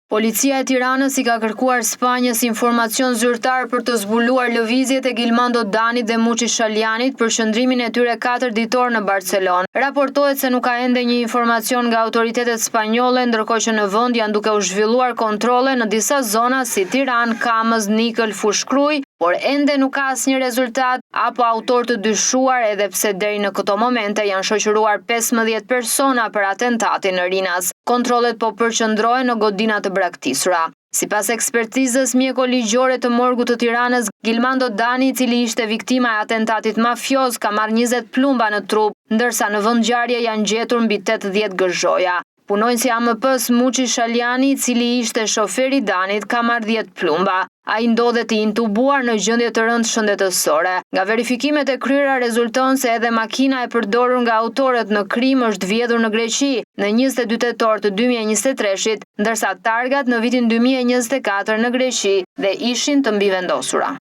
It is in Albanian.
Policia e Tiranës i ka kërkuar Spanjës informacion zyrtar për të zbuluar lëvizjet e Gilmando Danit dhe Muçi Shalianit për shëndrimin e tyre 4 ditor në Barcelonë. Raportohet se nuk ka ende një informacion nga autoritetet spanjolle, ndërkohë që në vend janë duke u zhvilluar kontrolle në disa zona si Tiranë, Kamës, Nikël, Fushkruj, por ende nuk ka asnjë rezultat apo autor të dyshuar, edhe pse deri në këto momente janë shoqëruar 15 persona për atentatin në Rinas. Kontrollet po përqendrohen në godina të braktisura. Sipas ekspertizës mjeko-ligjore të morgut të Tiranës, Gilmando Dani, i cili ishte viktima e atentatit mafioz, ka marrë 20 plumba në trup, ndërsa në vend ngjarje janë gjetur mbi 80 gëzhoja. Punonjësi AMP-s Muçi Shaliani, i cili ishte shoferi i Danit, ka marrë 10 plumba. Ai ndodhet i intubuar në gjendje të rëndë shëndetësore. Nga verifikimet e kryera rezulton se edhe makina e përdorur nga autorët në krim është vjedhur në Greqi në 22 tetor të 2023-shit, ndërsa targat në vitin 2024 në Greqi dhe ishin të mbivendosura.